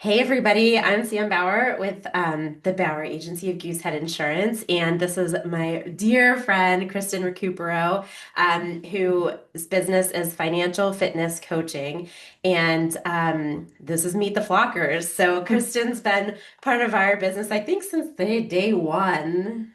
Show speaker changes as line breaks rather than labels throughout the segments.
Hey everybody, I'm Sam Bauer with the Bauer Agency of Goosehead Insurance, and this is my dear friend Kristen Ricupero, whose business is financial fitness coaching, and this is Meet the Flockers. So Kristen's been part of our business, I think, since day one.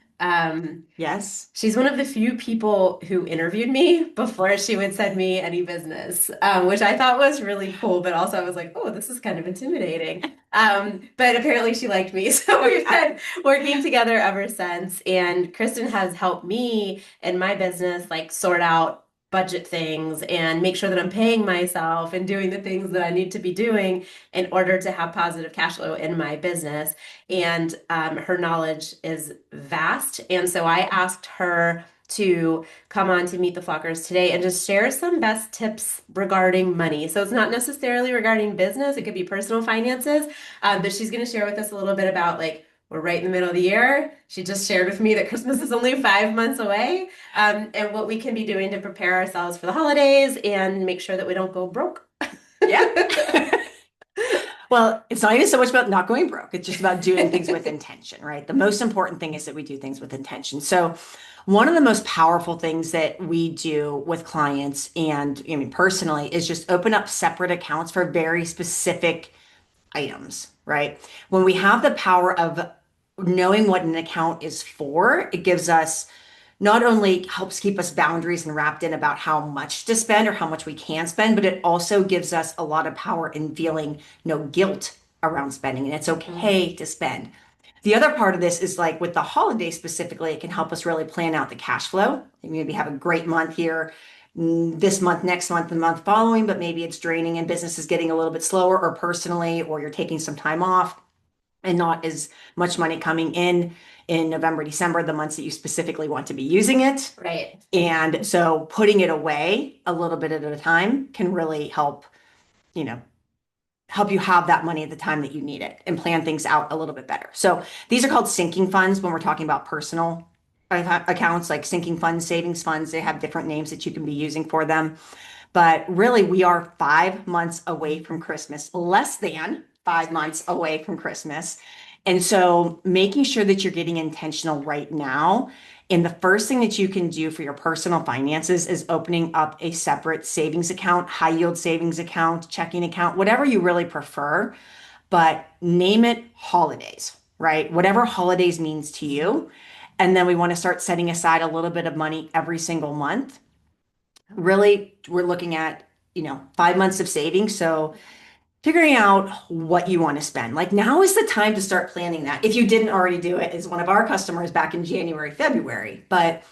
Yes.
She's one of the few people who interviewed me before she would send me any business, which I thought was really cool, but also I was like, oh, this is kind of intimidating. But apparently she liked me, so we've been working together ever since. And Kristen has helped me in my business, like sort out budget things and make sure that I'm paying myself and doing the things that I need to be doing in order to have positive cash flow in my business. And her knowledge is vast. And so I asked her to come on to Meet the Flockers today and just share some best tips regarding money. So it's not necessarily regarding business, it could be personal finances, but she's going to share with us a little bit about like, we're right in the middle of the year. She just shared with me that Christmas is only 5 months away, and what we can be doing to prepare ourselves for the holidays and make sure that we don't go broke.
Yeah. Well, it's not even so much about not going broke. It's just about doing things with intention, right? The most important thing is that we do things with intention. So, one of the most powerful things that we do with clients and I mean personally is just open up separate accounts for very specific items, right? When we have the power of knowing what an account is for, it gives us not only helps keep us boundaries and wrapped in about how much to spend or how much we can spend, but it also gives us a lot of power in feeling no guilt around spending. And it's okay to spend. The other part of this is like with the holidays specifically, it can help us really plan out the cash flow. Maybe have a great month here, this month, next month, the month following, but maybe it's draining and business is getting a little bit slower or personally, or you're taking some time off and not as much money coming in November, December, the months that you specifically want to be using it.
Right.
And so putting it away a little bit at a time can really help, you know, help you have that money at the time that you need it and plan things out a little bit better. So these are called sinking funds when we're talking about personal accounts like sinking funds, savings funds. They have different names that you can be using for them. But really, we are 5 months away from Christmas, less than 5 months away from Christmas. And so making sure that you're getting intentional right now. And the first thing that you can do for your personal finances is opening up a separate savings account, high yield savings account, checking account, whatever you really prefer. But name it holidays, right? Whatever holidays means to you. And then we want to start setting aside a little bit of money every single month. Really, we're looking at, 5 months of savings. So figuring out what you want to spend. Like now is the time to start planning that. If you didn't already do it as one of our customers back in January, February, but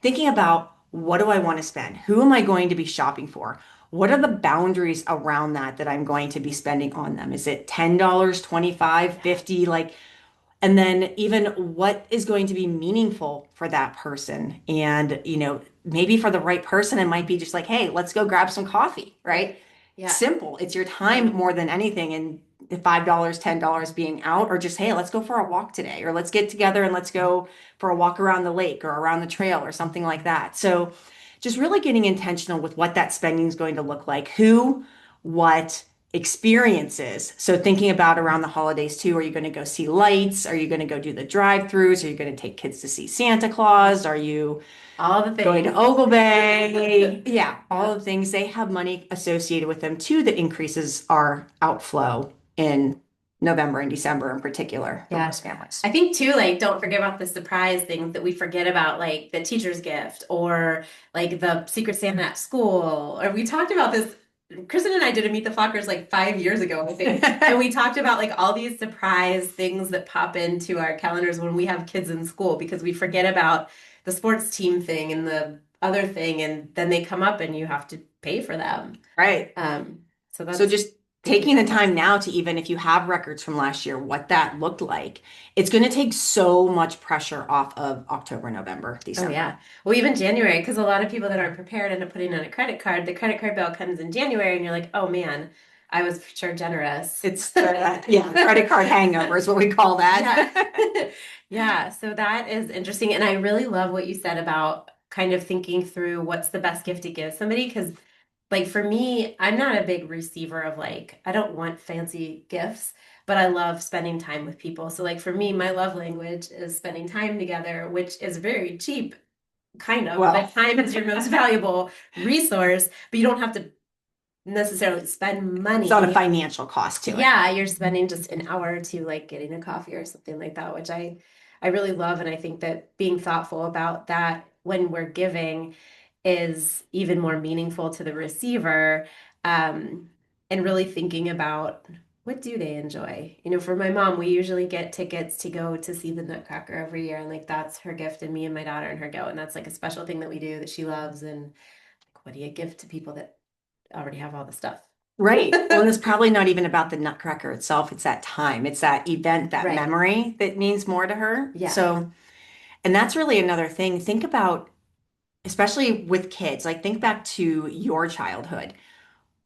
thinking about what do I want to spend? Who am I going to be shopping for? What are the boundaries around that I'm going to be spending on them? Is it $10, 25, 50? Like, and then even what is going to be meaningful for that person? And, maybe for the right person, it might be just like, hey, let's go grab some coffee, right?
Yeah.
Simple. It's your time more than anything. And the $5, $10 being out, or just, hey, let's go for a walk today, or let's get together and let's go for a walk around the lake or around the trail or something like that. So just really getting intentional with what that spending is going to look like, who, what, experiences. So thinking about around the holidays too, are you going to go see lights? Are you going to go do the drive-throughs? Are you going to take kids to see Santa Claus? Are you
All the
going to
things.
Ogle Bay? Yeah, all the things. They have money associated with them too that increases our outflow in November and December in particular for
Yeah.
most families.
I think too, like, don't forget about the surprise things that we forget about, like the teacher's gift or like the Secret Santa at school. Or we talked about this. Kristen and I did a Meet the Flockers like 5 years ago, I think. And we talked about like all these surprise things that pop into our calendars when we have kids in school because we forget about the sports team thing and the other thing, and then they come up and you have to pay for them.
Right.
So
So
that's
just
thank you
taking the
for that.
time now to even if you have records from last year, what that looked like, it's going to take so much pressure off of October, November,
Oh
December.
yeah. Well, even January, because a lot of people that aren't prepared end up putting on a credit card. The credit card bill comes in January, and you're like, oh man, I was sure generous.
It's the, yeah, credit card hangover is what we call
Yeah.
that.
Yeah. So that is interesting. And I really love what you said about kind of thinking through what's the best gift to give somebody, because Like for me, I'm not a big receiver of like, I don't want fancy gifts, but I love spending time with people. So like for me, my love language is spending time together, which is very cheap, kind of,
Well,
but time is your most valuable resource, but you don't have to necessarily spend
it's not a
money.
financial cost to it.
Yeah, you're spending just an hour or two like getting a coffee or something like that, which I really love. And I think that being thoughtful about that when we're giving is even more meaningful to the receiver. And really thinking about what do they enjoy? You know, for my mom, we usually get tickets to go to see the Nutcracker every year, and like that's her gift, and me and my daughter and her go, and that's like a special thing that we do that she loves. And like, what do you give to people that already have all the stuff?
Right. Well, and it's probably not even about the Nutcracker itself. It's that time. It's that event, that
Right.
memory that means more to her.
Yeah.
So, and that's really another thing. Think about, especially with kids, like think back to your childhood.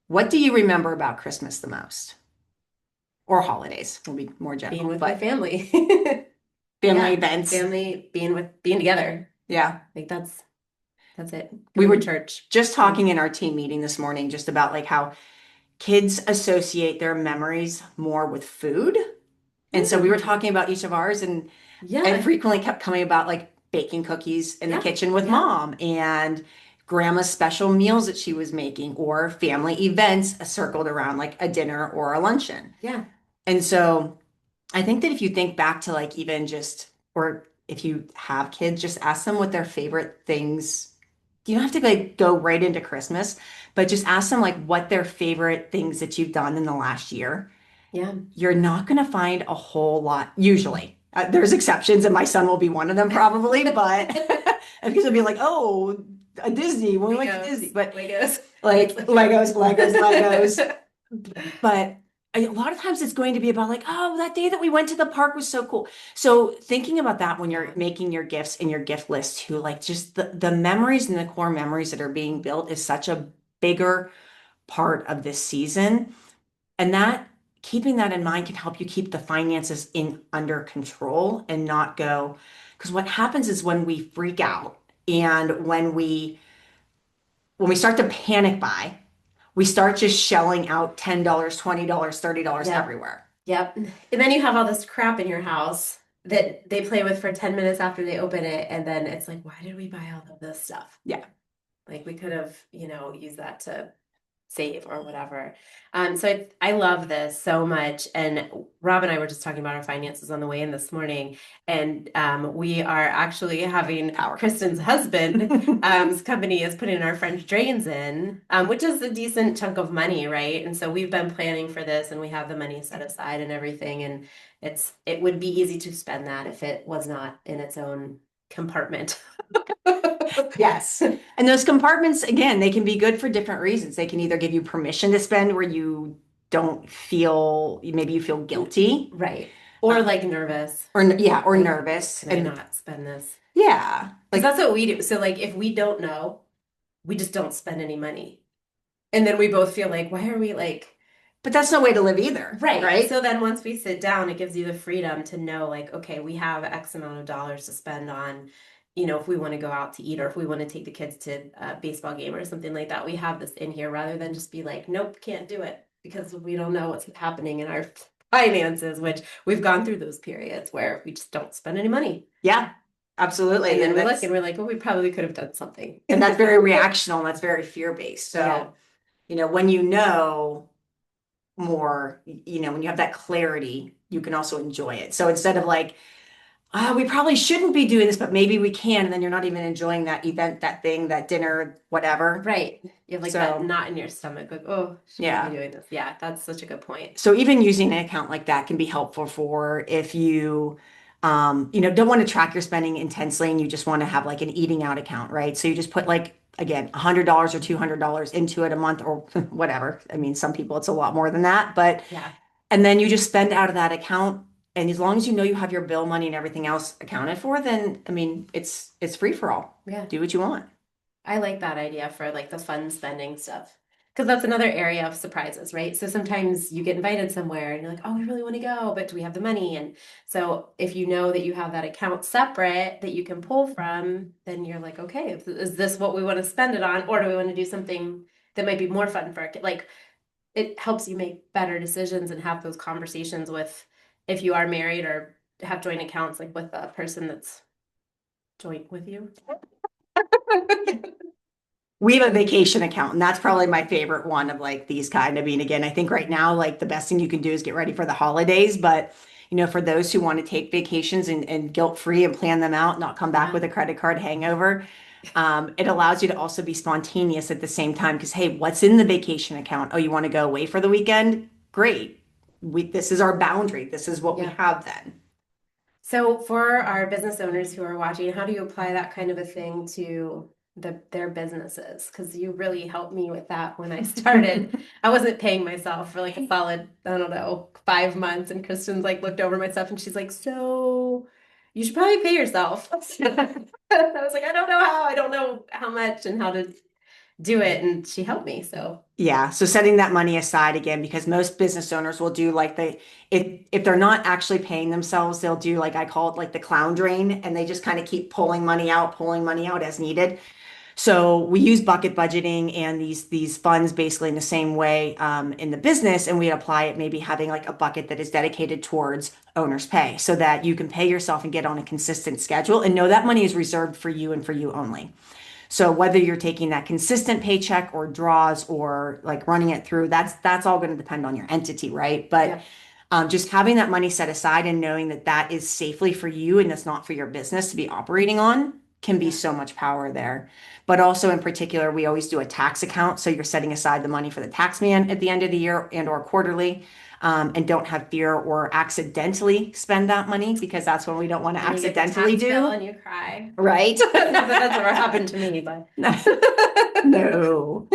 What do you remember about Christmas the most? Or holidays will be more
Being
general,
with my
but
family.
family
Yeah,
events.
family being together.
Yeah.
Like that's it.
We
Going to
were
church.
just
Being,
talking in our team meeting this morning just about like how kids associate their memories more with food. And so we were
mm,
talking about each of ours, and it
yeah,
frequently kept coming about like baking cookies in the
yeah,
kitchen with
yeah,
mom and grandma's special meals that she was making or family events circled around like a dinner or a luncheon.
yeah,
And so I think that if you think back to like even just, or if you have kids, just ask them what their favorite things. You don't have to like go right into Christmas, but just ask them like what their favorite things that you've done in the last year.
yeah.
You're not going to find a whole lot, usually. There's exceptions, and my son will be one of them probably, but because he'll be like, oh, a Disney when we went to Disney,
Legos,
but
Legos. It's
like
Legos.
Legos. But a lot of times it's going to be about like, oh, that day that we went to the park was so cool. So thinking about that when you're
Yeah,
making your gifts in your gift list too, like just the memories and the core memories that are being built is such a bigger part of this season. And that keeping that in mind can help you keep the finances in under control and not go, because what happens is when we freak out and when we start to panic buy, we start just shelling out $10, $20, $30
yep,
everywhere.
yep. And then you have all this crap in your house that they play with for 10 minutes after they open it, and then it's like, why did we buy all of this stuff?
Yeah.
Like we could have, used that to save or whatever. So I love this so much. And Rob and I were just talking about our finances on the way in this morning. And we are actually having
Power.
Kristen's husband, company is putting our French drains in, which is a decent chunk of money, right? And so we've been planning for this and we have the money set aside and everything. And it would be easy to spend that if it was not in its own compartment.
Yes. And those compartments, again, they can be good for different reasons. They can either give you permission to spend where you don't feel, maybe you feel guilty,
Right. Or like nervous.
or yeah, or
Like,
nervous.
can I
And
not spend this?
yeah,
Because
like,
that's what we do. So, like, if we don't know, we just don't spend any money. And then we both feel like, why are we like,
but that's no way to live either,
right?
right?
So then once we sit down, it gives you the freedom to know, like, okay, we have X amount of dollars to spend on, if we want to go out to eat or if we want to take the kids to a baseball game or something like that, we have this in here rather than just be like, nope, can't do it because we don't know what's happening in our finances, which we've gone through those periods where we just don't spend any money.
Yeah,
And
absolutely.
then
And
we look
that's
and we're like, well, we probably could have done something.
and that's very reactional and that's very fear-based.
Yeah.
So, when you know more, when you have that clarity, you can also enjoy it. So instead of like, we probably shouldn't be doing this, but maybe we can, and then you're not even enjoying that event, that thing, that dinner, whatever.
Right. You have like that
So,
knot in your stomach, like, oh, should we be
yeah.
doing this? Yeah, that's such a good point.
So even using an account like that can be helpful for if you don't want to track your spending intensely and you just want to have like an eating out account, right? So you just put like again $100 or $200 into it a month or whatever. I mean, some people it's a lot more than that, but
Yeah.
and then you just spend out of that account. And as long as you know you have your bill money and everything else accounted for, then I mean it's free for all.
Yeah.
Do what you want.
I like that idea for like the fun spending stuff. Because that's another area of surprises, right? So sometimes you get invited somewhere and you're like, oh, we really want to go, but do we have the money? And so if you know that you have that account separate that you can pull from, then you're like, okay, is this what we want to spend it on? Or do we want to do something that might be more fun for a kid. Like it helps you make better decisions and have those conversations with if you are married or have joint accounts, like with a person that's joint with you.
We have a vacation account, and that's probably my favorite one of like these kind. I mean, again, I think right now, like the best thing you can do is get ready for the holidays. But, for those who want to take vacations and guilt-free and plan them out, not come back
Yeah.
with a credit card hangover, it allows you to also be spontaneous at the same time. Because, hey, what's in the vacation account? Oh, you want to go away for the weekend? Great. This is our boundary. This is what we
Yeah.
have then.
So for our business owners who are watching, how do you apply that kind of a thing to their businesses? Because you really helped me with that when I started. I wasn't paying myself for like a solid, I don't know, 5 months, and Kristen's like looked over my stuff and she's like, "So you should probably pay yourself." I was like, "I don't know how. I don't know how much and how to do it," and she helped me. So
Yeah, so setting that money aside again, because most business owners will do like if they're not actually paying themselves, they'll do like I call it like the clown drain, and they just kind of keep pulling money out as needed. So we use bucket budgeting and these funds basically in the same way in the business, and we apply it maybe having like a bucket that is dedicated towards owner's pay, so that you can pay yourself and get on a consistent schedule and know that money is reserved for you and for you only. So whether you're taking that consistent paycheck or draws or like running it through, that's all going to depend on your entity, right? But
yeah,
just having that money set aside and knowing that that is safely for you and that's not for your business to be operating on can be
yeah.
so much power there. But also in particular, we always do a tax account. So you're setting aside the money for the tax man at the end of the year and or quarterly. And don't have fear or accidentally spend that money, because that's when we don't want to
And you get the
accidentally
tax bill
do.
and you cry.
Right?
Not that that's ever happened to me, but
No.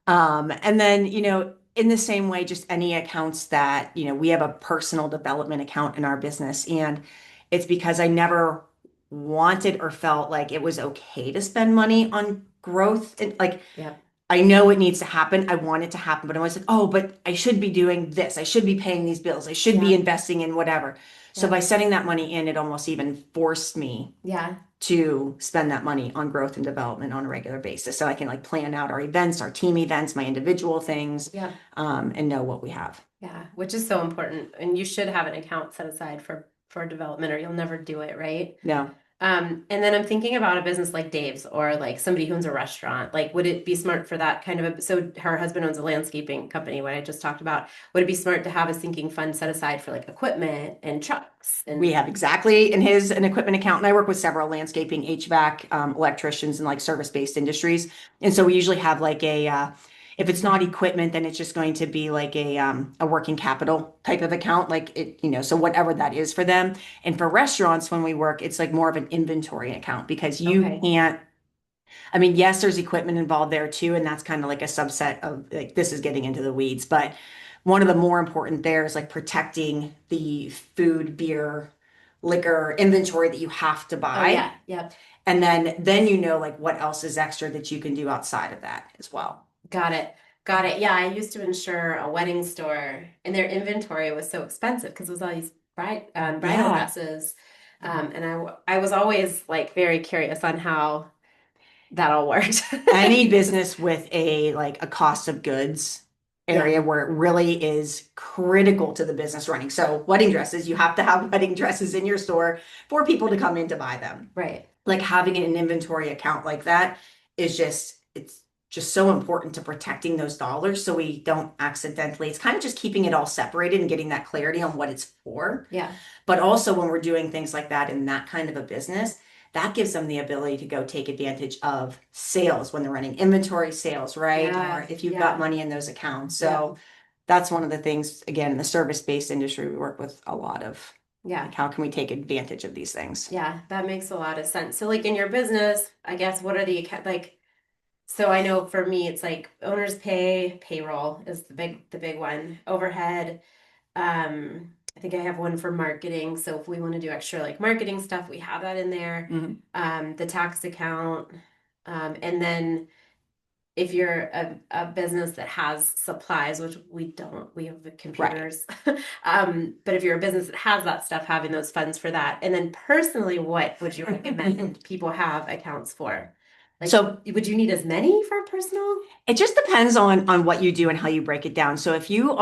And then, in the same way, just any accounts that, we have a personal development account in our business. And it's because I never wanted or felt like it was okay to spend money on growth. And like,
yeah,
I know it needs to happen. I want it to happen, but I was like, oh, but I should be doing this. I should be paying these bills. I should be
yeah,
investing in whatever. So
yeah,
by setting that money in, it almost even forced me
yeah,
to spend that money on growth and development on a regular basis. So I can like plan out our events, our team events, my individual things,
yeah,
and know what we have.
yeah, which is so important. And you should have an account set aside for development or you'll never do it, right?
No.
And then I'm thinking about a business like Dave's or like somebody who owns a restaurant. Like, would it be smart for that kind of so her husband owns a landscaping company, what I just talked about. Would it be smart to have a sinking fund set aside for like equipment and trucks
We
and
have exactly in his an equipment account, and I work with several landscaping, HVAC, electricians, and like service-based industries. And so we usually have like if it's not equipment, then it's just going to be like a working capital type of account, like it, so whatever that is for them. And for restaurants, when we work, it's like more of an inventory account, because you
okay.
can't. I mean, yes, there's equipment involved there too, and that's kind of like a subset of like this is getting into the weeds, but one of the more important there is like protecting the food, beer, liquor inventory that you have to
Oh
buy.
yeah, yep.
And then like what else is extra that you can do outside of that as well.
Got it. Got it. Yeah, I used to insure a wedding store, and their inventory was so expensive because it was all these bridal
Yeah.
dresses. And I was always like very curious on how that all worked.
Any business with a cost of goods
Yeah,
area where it really is critical to the business running. So wedding dresses, you have to have wedding dresses in your store for people to come in to buy them.
right.
Like having an inventory account like that is it's just so important to protecting those dollars so we don't accidentally, it's kind of just keeping it all separated and getting that clarity on what it's for.
Yeah.
But also when we're doing things like that in that kind of a business, that gives them the ability to go take advantage of sales when they're running inventory sales, right? Or
Yeah.
if you've got
Yeah.
money in those accounts.
Yeah.
So that's one of the things, again, in the service-based industry, we work with a lot of
Yeah.
like how can we take advantage of these things?
Yeah. That makes a lot of sense. So like in your business, I guess what are the like so I know for me it's like owner's pay, payroll is the big one. Overhead. I think I have one for marketing. So if we want to do extra like marketing stuff, we have that in there.
Mhm.
The tax account. And then if you're a business that has supplies, which we don't, we have the
Right.
computers. But if you're a business that has that stuff, having those funds for that. And then personally, what would you recommend people have accounts for? Like,
So
would you need as many for personal?
it just depends on what you do and how you break it down. So if you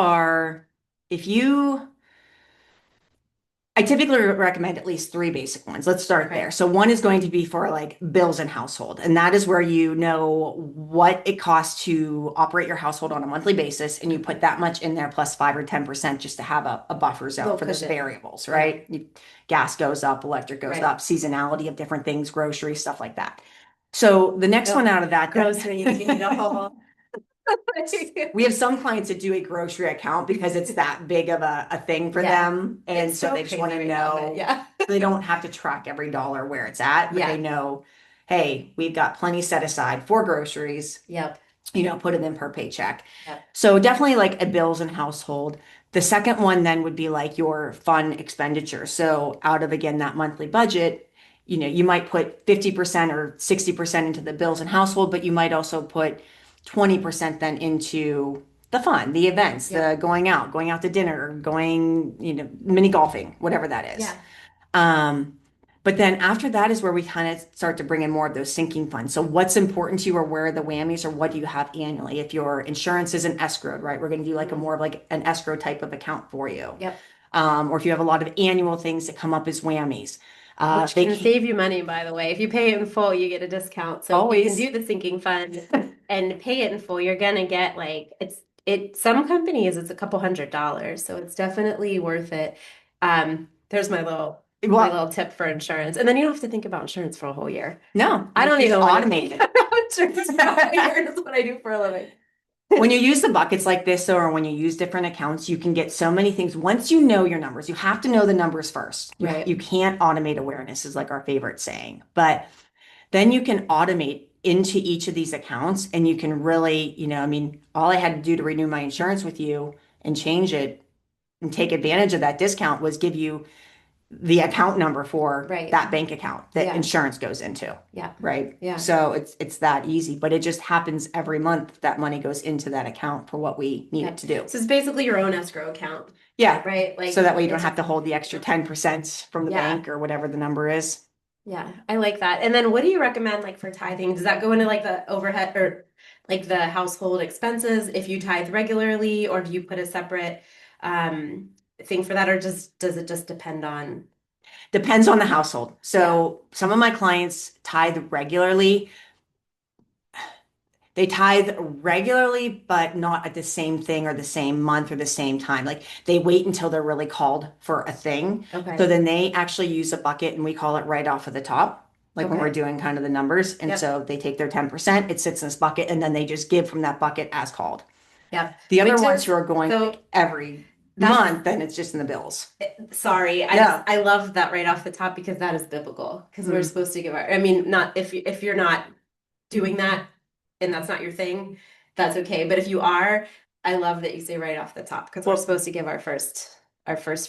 I typically recommend at least three basic ones. Let's start there.
Okay.
So one is going to be for like bills and household, and that is where you know what it costs to operate your household on a monthly basis, and you put that much in there plus 5 or 10% just to have a buffer zone
Little
for those
cushion.
variables,
Yeah.
right? Gas goes up, electric goes
Right.
up, seasonality of different things, groceries, stuff like that. So the next one
Nope.
out of that,
Groceries, you need a whole.
we have some clients that do a grocery account because it's that big of a thing for
Yeah.
them. And
It's
so
so
they just want
crazy.
to
I love it.
know
Yeah.
they don't have to track every dollar where it's at, but they
Yeah.
know, hey, we've got plenty set aside for groceries,
Yep.
put it in per paycheck.
Yep.
So definitely like a bills and household. The second one then would be like your fun expenditure. So out of again that monthly budget, you might put 50% or 60% into the bills and household, but you might also put 20% then into the fun, the events,
Yep.
the going out to dinner, going, mini golfing, whatever that is.
Yeah.
Um, but then after that is where we kind of start to bring in more of those sinking funds. So what's important to you or where are the whammies or what do you have annually? If your insurance isn't escrowed, right? We're going to do like a
Mhm.
more of like an escrow type of account for you.
Yep.
Or if you have a lot of annual things that come up as whammies.
Which
They
can
can
save you money, by the way. If you pay it in full, you get a discount. So if you can
always,
do the sinking fund and pay it in full, you're gonna get like some companies it's a couple $100. So it's definitely worth it. There's my
well,
little tip for insurance. And then you don't have to think about insurance for a whole year.
no,
I don't
it's
even want to think
automated.
about insurance for a whole year. That's what I do for a living.
When you use the buckets like this, or when you use different accounts, you can get so many things. Once you know your numbers, you have to know the numbers first. You
Right.
can't automate awareness, is like our favorite saying. But then you can automate into each of these accounts and you can really, all I had to do to renew my insurance with you and change it and take advantage of that discount was give you the account number for
Right.
that bank account that
Yeah.
insurance goes into,
Yeah.
right?
Yeah.
So it's that easy, but it just happens every month that money goes into that account for what we need it
Yep.
to do.
So it's basically your own escrow account,
Yeah.
right?
So
Like
that way you don't
it's
have to hold the extra 10% from the
yeah.
bank or whatever the number is.
Yeah, I like that. And then what do you recommend like for tithing? Does that go into like the overhead or like the household expenses if you tithe regularly, or do you put a separate um thing for that, or just does it just depend on
Depends on the household.
yeah,
So some of my clients tithe regularly. They tithe regularly, but not at the same thing or the same month or the same time. Like they wait until they're really called for a thing. So
okay.
then they actually use a bucket and we call it right off of the top, like when we're
Okay.
doing kind of the numbers. And
Yep.
so they take their 10%, it sits in this bucket, and then they just give from that bucket as called.
Yep.
The other
Which
ones who
is
are going
so
like every
that's
month, then it's just in the bills.
sorry.
Yeah.
I love that right off the top because that is biblical because we're
Mm.
supposed to give our I mean not if you're not doing that and that's not your thing, that's okay. But if you are, I love that you say right off the top because we're
Well,
supposed to give our first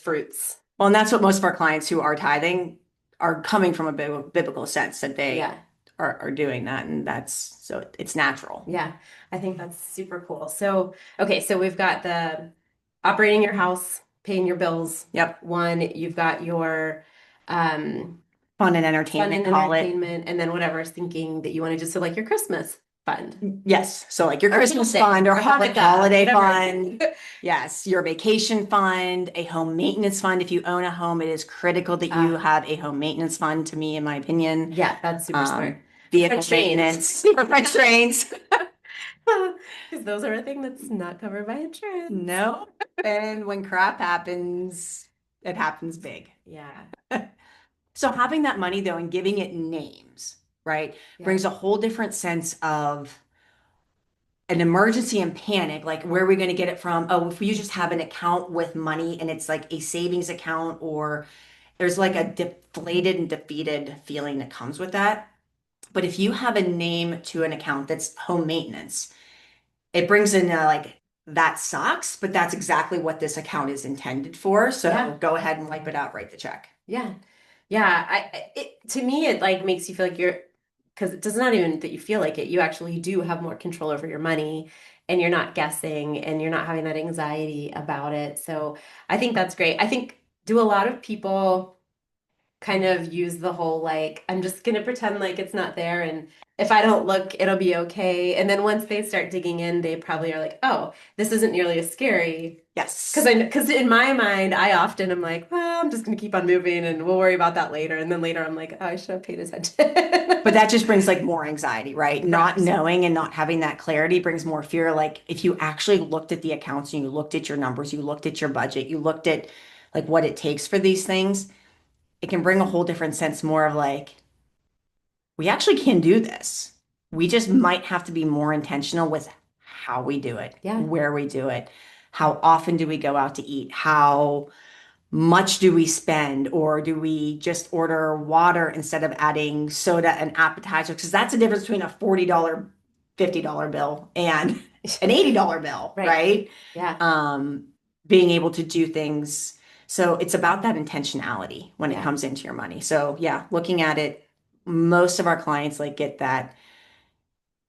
fruits.
well, and that's what most of our clients who are tithing are coming from a biblical sense that they
Yeah.
are doing that. And that's so it's natural.
Yeah. I think that's super cool. So, okay, so we've got the operating your house, paying your bills.
Yep.
One, you've got your
Fun and
fun
entertainment,
and
call it.
entertainment, and then whatever is thinking that you want to do. So like your Christmas fund
Yes. So like your
or
Christmas
something
fund or
or Hanukkah,
holiday
whatever.
fund. Yes. Your vacation fund, a home maintenance fund. If you own a home, it is critical that you
Uh,
have a home maintenance fund, to me, in my opinion.
yeah, that's super smart. For
Vehicle
French trains.
maintenance for French trains.
Because those are a thing that's not covered by insurance.
No. And when crap happens, it happens big.
Yeah.
So having that money though and giving it names, right,
Yeah.
brings a whole different sense of an emergency and panic. Like, where are we going to get it from? Oh, if we just have an account with money and it's like a savings account, or there's like a deflated and defeated feeling that comes with that. But if you have a name to an account that's home maintenance, it brings in like that sucks, but that's exactly what this account is intended for.
Yeah.
So go ahead and wipe it out, write the check.
Yeah. Yeah. It to me it like makes you feel like you're because it does not even that you feel like it. You actually do have more control over your money and you're not guessing and you're not having that anxiety about it. So I think that's great. I think do a lot of people kind of use the whole like, I'm just gonna pretend like it's not there, and if I don't look, it'll be okay. And then once they start digging in, they probably are like, oh, this isn't nearly as scary.
Yes.
Because in my mind, I often am like, well, I'm just gonna keep on moving and we'll worry about that later. And then later I'm like, oh, I should have paid attention.
But that just brings like more anxiety, right? Not
Right.
knowing and not having that clarity brings more fear. Like if you actually looked at the accounts and you looked at your numbers, you looked at your budget, you looked at like what it takes for these things, it can bring a whole different sense more of like, we actually can do this. We just might have to be more intentional with how we do it,
Yeah.
where we do it, how often do we go out to eat, how much do we spend, or do we just order water instead of adding soda and appetizer? Because that's the difference between a $40, $50 bill and an $80 bill,
Right.
right?
Yeah.
Um, Being able to do things. So it's about that intentionality when it
Yeah.
comes into your money. So yeah, looking at it, most of our clients like get that.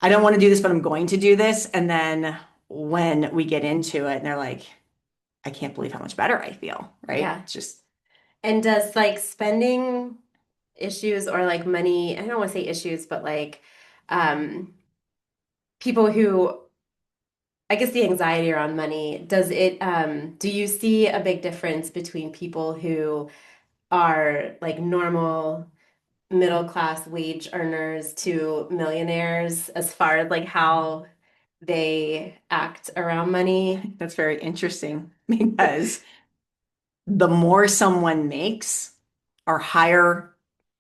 I don't want to do this, but I'm going to do this. And then when we get into it and they're like, I can't believe how much better I feel, right?
Yeah.
It's just
And does like spending issues or like money, I don't want to say issues, but like um people who I guess the anxiety around money, does it do you see a big difference between people who are like normal middle class wage earners to millionaires as far as like how they act around money?
that's very interesting because the more someone makes, our higher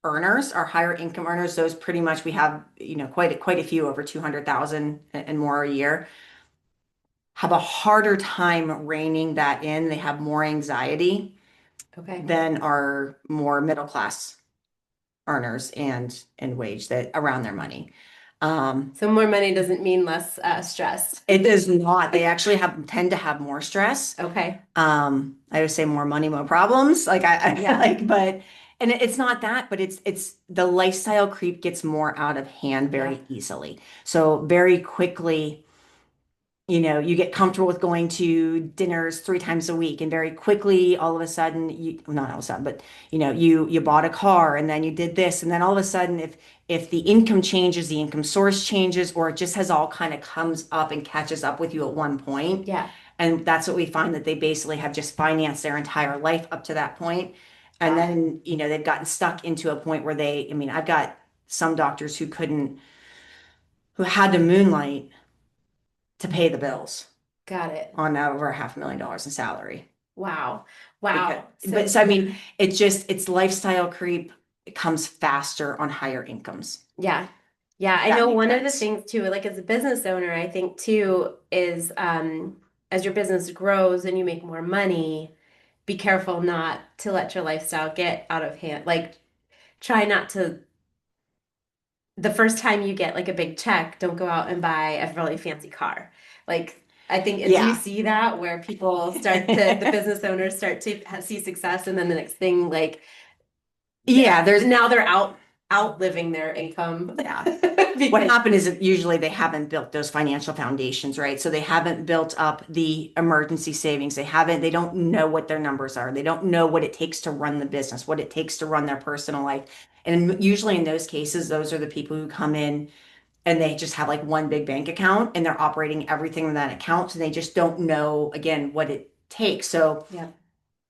earners, our higher income earners, those pretty much we have, quite a few over 200,000 and more a year, have a harder time reining that in. They have more anxiety
Okay.
than our more middle class earners and wage that around their money. Um,
So more money doesn't mean less stress.
it is not. They actually tend to have more stress.
Okay.
I would say more money, more problems. Like I
Yeah.
like, but and it's not that, but it's the lifestyle creep gets more out of hand
Yeah.
very easily. So very quickly, you get comfortable with going to dinners 3 times a week, and very quickly, all of a sudden, well, not all of a sudden, but you bought a car, and then you did this, and then all of a sudden, if the income changes, the income source changes, or it just has all kind of comes up and catches up with you at one point.
Yeah.
And that's what we find that they basically have just financed their entire life up to that point. And
Got it.
then, they've gotten stuck into a point where I mean, I've got some doctors who had to moonlight to pay the bills
Got it.
on over $500,000 in salary.
Wow.
Because,
Wow.
but
So
so I mean, it's lifestyle creep. It comes faster on higher incomes.
yeah. Yeah,
If
I
that
know
makes
one of the
sense.
things too, like as a business owner, I think too, is as your business grows and you make more money, be careful not to let your lifestyle get out of hand. Like try not to the first time you get like a big check, don't go out and buy a really fancy car. Like I think, do you
Yeah.
see that where people the business owners start to see success and then the next thing like
Yeah,
now they're outliving their income
yeah. What
because
happened is that usually they haven't built those financial foundations, right? So they haven't built up the emergency savings. They don't know what their numbers are. They don't know what it takes to run the business, what it takes to run their personal life. And usually in those cases, those are the people who come in and they just have like one big bank account and they're operating everything in that account. And they just don't know, again, what it takes. So
yeah,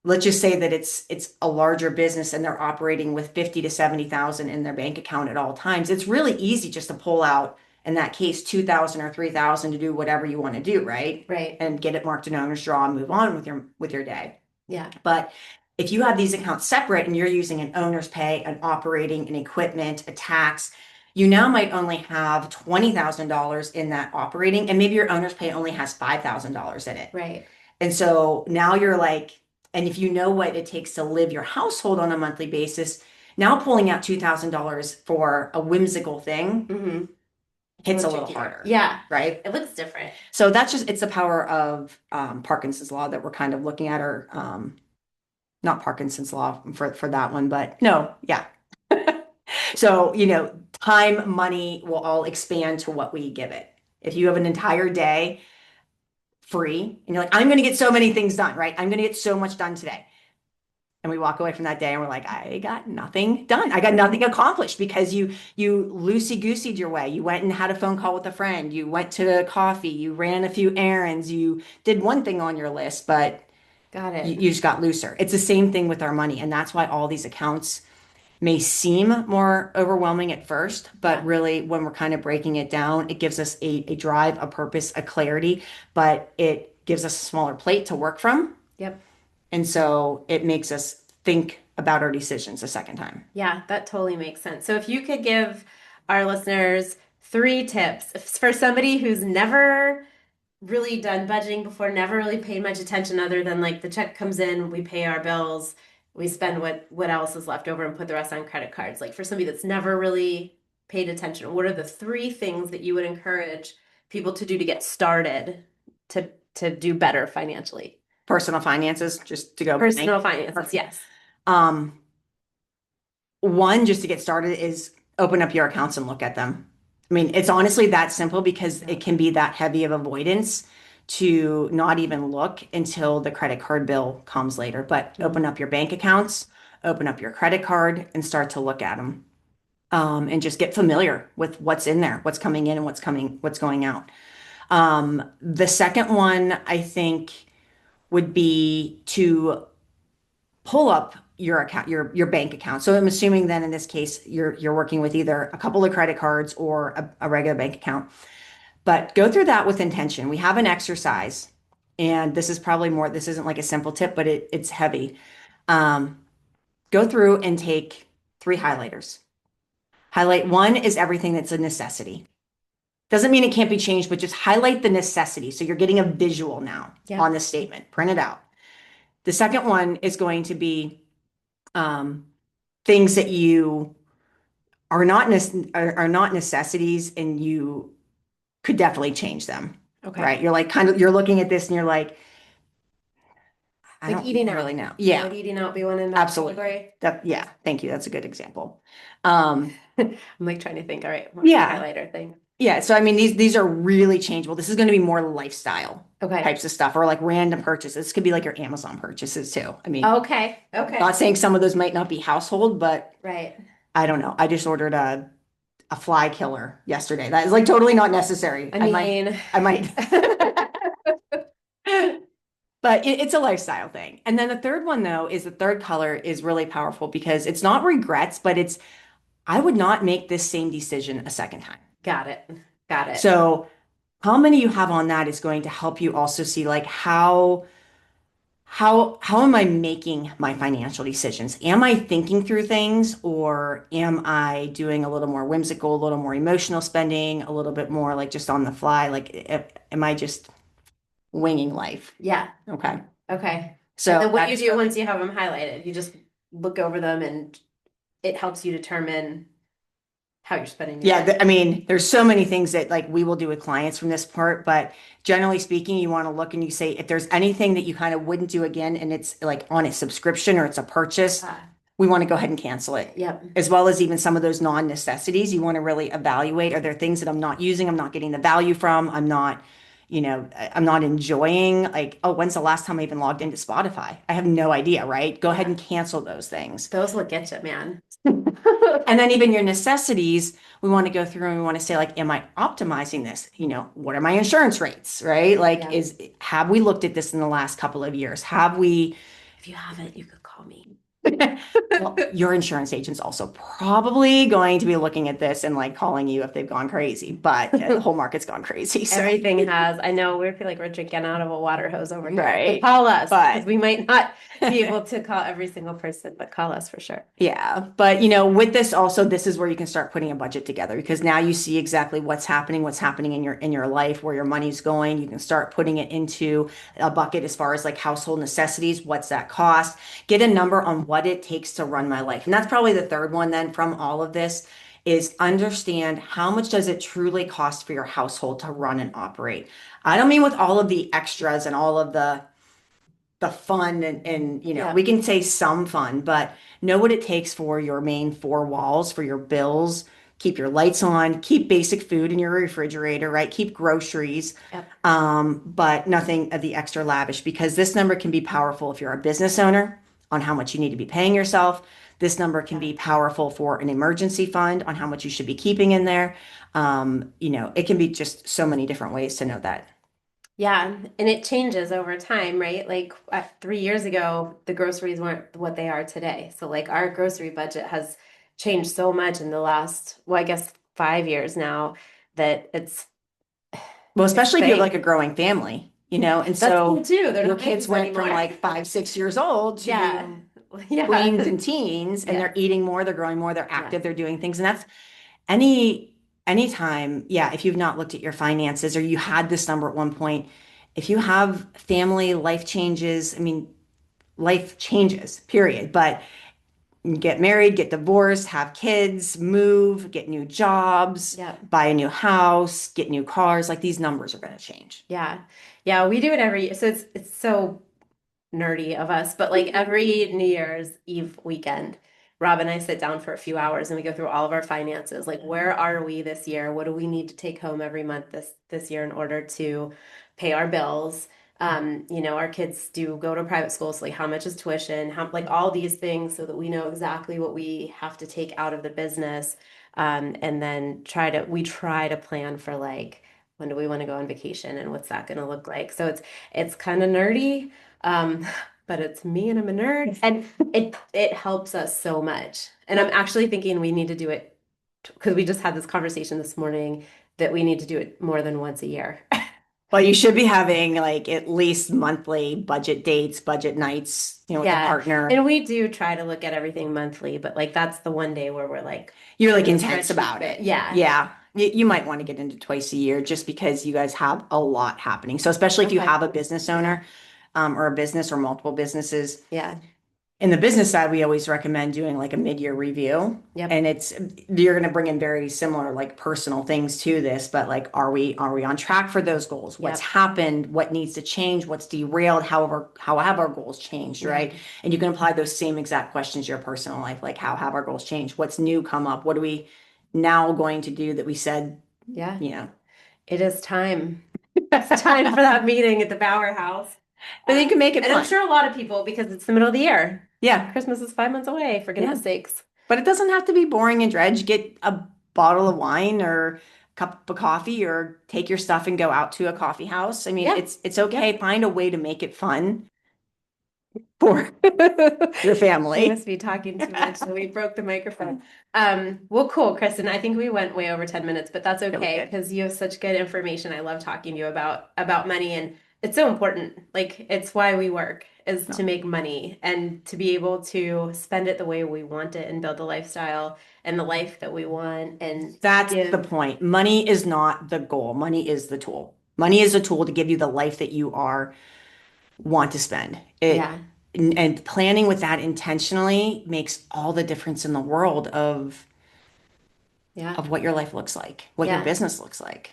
let's just say that it's a larger business and they're operating with 50 to 70,000 in their bank account at all times. It's really easy just to pull out, in that case, 2,000 or 3,000 to do whatever you want to do, right?
right.
And get it marked an owner's draw and move on with your day.
Yeah,
But if you have these accounts separate and you're using an owner's pay, an operating, an equipment, a tax, you now might only have $20,000 in that operating, and maybe your owner's pay only has $5,000 in it.
right.
And so now you're like, and if you know what it takes to live your household on a monthly basis, now pulling out $2,000 for a whimsical thing
Mm-hmm. It's a
hits a
little
little
trickier.
harder,
Yeah,
right?
it looks different.
So it's the power of Parkinson's law that we're kind of looking at, or not Parkinson's law for that one, but no, yeah. So, time, money will all expand to what we give it. If you have an entire day free and you're like, I'm going to get so many things done, right? I'm going to get so much done today. And we walk away from that day and we're like, I got nothing done. I got nothing accomplished because you loosey-gooseyed your way. You went and had a phone call with a friend. You went to coffee. You ran a few errands. You did one thing on your list, but
Got
you
it.
just got looser. It's the same thing with our money. And that's why all these accounts may seem more overwhelming at first, but
Yeah.
really when we're kind of breaking it down, it gives us a drive, a purpose, a clarity, but it gives us a smaller plate to work from.
Yep.
And so it makes us think about our decisions a second time.
Yeah, that totally makes sense. So if you could give our listeners three tips for somebody who's never really done budgeting before, never really paid much attention other than like the check comes in, we pay our bills, we spend what else is left over and put the rest on credit cards. Like for somebody that's never really paid attention, what are the three things that you would encourage people to do to get started to do better financially?
Personal finances, just to go blank.
Personal finances, yes.
Um, One, just to get started, is open up your accounts and look at them. I mean, it's honestly that simple because
Yeah.
it can be that heavy of avoidance to not even look until the credit card bill comes later. But open up your bank accounts, open up your credit card, and start to look at them. And just get familiar with what's in there, what's coming in and what's going out. The second one, I think, would be to pull up your account, your bank account. So I'm assuming then in this case you're working with either a couple of credit cards or a regular bank account. But go through that with intention. We have an exercise, and this is probably more, this isn't like a simple tip, but it's heavy. Um, Go through and take three highlighters. Highlight one is everything that's a necessity. Doesn't mean it can't be changed, but just highlight the necessity. So you're getting a visual now
Yeah.
on the statement. Print it out. The second one is going to be um, things that you are not necessities, and you could definitely change them.
Okay.
Right? You're like you're looking at this and you're like, I
Like
don't
eating out.
really know. Yeah,
Would eating out be one in that
absolutely.
category?
Yeah, thank you. That's a good example. Um,
I'm like trying to think, all right, what's the
yeah,
highlighter thing?
yeah. So I mean, these are really changeable. This is going to be more lifestyle
Okay.
types of stuff, or like random purchases. This could be like your Amazon purchases too. I mean,
Okay. Okay.
not saying some of those might not be household, but
Right.
I don't know. I just ordered a fly killer yesterday. That is like totally not necessary.
I mean,
I might, but it's a lifestyle thing. And then the third one though is the third color is really powerful because it's not regrets, but it's, I would not make this same decision a second time.
got it. Got it.
So how many you have on that is going to help you also see like how am I making my financial decisions? Am I thinking through things, or am I doing a little more whimsical, a little more emotional spending, a little bit more like just on the fly? Like, am I just winging life?
Yeah.
Okay.
Okay. And
So
then what you do once you have them highlighted, you just look over them and it helps you determine how you're spending your
yeah,
money.
I mean, there's so many things that like we will do with clients from this part, but generally speaking, you want to look and you say if there's anything that you kind of wouldn't do again and it's like on a subscription or it's a purchase,
Ah,
we want to go ahead and cancel it.
yep.
As well as even some of those non-necessities, you want to really evaluate, are there things that I'm not using, I'm not getting the value from, I'm not, I'm not enjoying, like, oh, when's the last time I even logged into Spotify? I have no idea, right? Go ahead and cancel those things.
Those will get you, man.
And then even your necessities, we want to go through and we want to say, like, am I optimizing this? What are my insurance rates, right? Like,
Yeah.
have we looked at this in the last couple of years? Have we?
If you haven't, you could call me.
Well, your insurance agent's also probably going to be looking at this and like calling you if they've gone crazy, but the whole market's gone crazy. So.
Everything has. I know we feel like we're drinking out of a water hose over here.
Right.
But call us
But-
because we might not be able to call every single person, but call us for sure.
Yeah, but with this also, this is where you can start putting a budget together because now you see exactly what's happening in your life, where your money's going. You can start putting it into a bucket as far as like household necessities. What's that cost? Get a number on what it takes to run my life. And that's probably the third one then from all of this is understand how much does it truly cost for your household to run and operate. I don't mean with all of the extras and all of the fun and
Yeah.
we can say some fun, but know what it takes for your main four walls, for your bills, keep your lights on, keep basic food in your refrigerator, right? Keep groceries,
Yep.
but nothing of the extra lavish because this number can be powerful if you're a business owner, on how much you need to be paying yourself. This number can
Yeah.
be powerful for an emergency fund on how much you should be keeping in there. It can be just so many different ways to know that.
Yeah, and it changes over time, right? Like 3 years ago, the groceries weren't what they are today. So like our grocery budget has changed so much in the last, well, I guess 5 years now that
Well,
it's
especially if you have like a
big.
growing family, and
That's cool
so
too. They're
your
not
kids
babies
went from
anymore.
like 5, 6 years old
Yeah.
to
Yeah.
tweens and teens, and they're
Yes.
eating more, they're growing more, they're
Yes.
active, they're doing things. And that's any anytime, yeah, if you've not looked at your finances or you had this number at one point, if you have family life changes, I mean, life changes, period. But you get married, get divorced, have kids, move, get new jobs,
Yeah.
buy a new house, get new cars, like these numbers are going to change.
Yeah. Yeah. We do it every year. So it's so nerdy of us, but like every New Year's Eve weekend, Rob and I sit down for a few hours and we go through all of our finances. Like, where are we this year? What do we need to take home every month this year in order to pay our bills? Our kids do go to private schools, so like how much is tuition, how like all these things so that we know exactly what we have to take out of the business. And then we try to plan for like when do we want to go on vacation and what's that going to look like? So it's kind of nerdy. Um, but it's me and I'm a nerd, and it helps us so much. And I'm
Well,
actually thinking we need to do it because we just had this conversation this morning that we need to do it more than once a year.
well, you should be having like at least monthly budget dates, budget nights, with the
Yeah,
partner.
and we do try to look at everything monthly, but like that's the one day where we're like
You're like
in a
intense
spreadsheet
about
fit.
it.
Yeah.
Yeah. You might want to get into twice a year just because you guys have a lot happening. So especially if you
Okay.
have a business
Yeah.
owner, or a business or multiple businesses.
Yeah.
In the business side, we always recommend doing like a mid-year review.
Yep.
And you're going to bring in very similar like personal things to this, but like are we on track for those goals? What's
Yep.
happened? What needs to change? What's derailed? However, how have our goals changed,
Yeah.
right? And you can apply those same exact questions to your personal life, like how have our goals changed? What's new come up? What are we now going to do that we said,
Yeah.
you know?
It is time. It's time for that meeting at the Bower House.
But you can make it
And I'm
fun.
sure a lot of people, because it's the middle of the year.
Yeah.
Christmas is 5 months away, for
Yeah.
goodness sakes.
But it doesn't have to be boring and dredge. Get a bottle of wine or a cup of coffee or take your stuff and go out to a coffee house. I mean,
Yeah.
it's okay.
Yep.
Find a way to make it fun for your
We
family.
must be talking too much, so we broke the microphone. Well, cool, Kristen. I think we went way over 10 minutes, but that's
Yeah, we
okay
did.
because you have such good information. I love talking to you about money, and it's so important. Like it's why we work is to
No,
make money and to be able to spend it the way we want it and build the lifestyle and the life that we want and
that's the
give.
point. Money is not the goal. Money is the tool. Money is a tool to give you the life that you want to spend.
Yeah.
And planning with that intentionally makes all the difference in the world
Yeah.
of what your life looks like, what your
Yeah.
business looks like.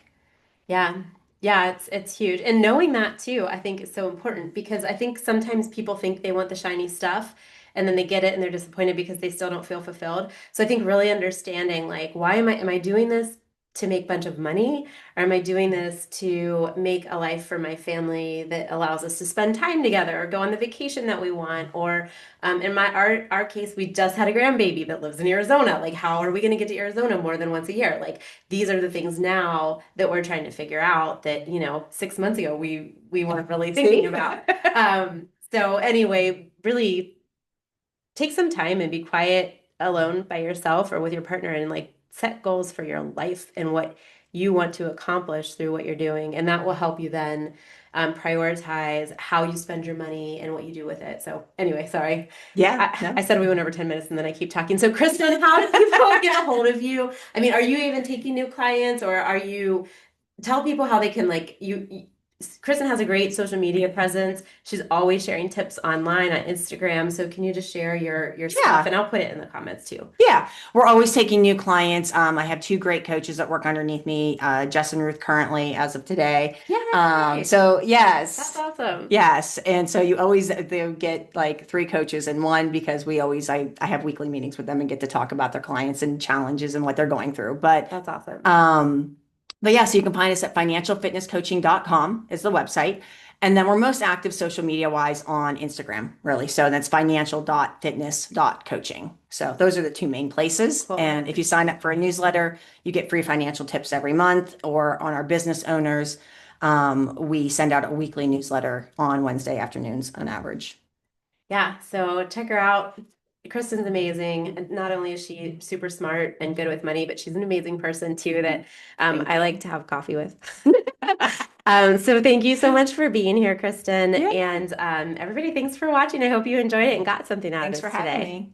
Yeah. Yeah, it's huge. And knowing that too, I think is so important because I think sometimes people think they want the shiny stuff and then they get it and they're disappointed because they still don't feel fulfilled. So I think really understanding like why am I doing this to make a bunch of money or am I doing this to make a life for my family that allows us to spend time together or go on the vacation that we want or in our case we just had a grandbaby that lives in Arizona. Like how are we going to get to Arizona more than once a year? Like these are the things now that we're trying to figure out that 6 months ago we weren't really thinking
See?
about. So anyway, really take some time and be quiet alone by yourself or with your partner and like set goals for your life and what you want to accomplish through what you're doing and that will help you then prioritize how you spend your money and what you do with it. So anyway, sorry.
Yeah,
I
no.
said we went over 10 minutes and then I keep talking. So Kristen, how do people get a hold of you? I mean, are you even taking new clients or are you tell people how they can like Kristen has a great social media presence. She's always sharing tips online on Instagram. So can you just share your stuff
Yeah.
and I'll put it in the comments too.
Yeah, we're always taking new clients. I have two great coaches that work underneath me, Jess and Ruth currently as of today.
Yay!
So
That's
yes,
awesome.
yes. And so they get like three coaches in one because I have weekly meetings with them and get to talk about their clients and challenges and what they're going through.
That's awesome.
Um, but yeah, so you can find us at financialfitnesscoaching.com is the website. And then we're most active social media wise on Instagram, really. So that's financial.fitness.coaching. So those are the two main places.
Cool.
And if you sign up for a newsletter, you get free financial tips every month. Or on our business owners, we send out a weekly newsletter on Wednesday afternoons on average.
Yeah, so check her out. Kristen's amazing. And not only is she super smart and good with money, but she's an amazing person too that I like to have coffee with. So thank you so much for being here, Kristen.
Yeah.
And everybody, thanks for watching. I hope you enjoyed it and got something out of
Thanks
this
for having
today.
me.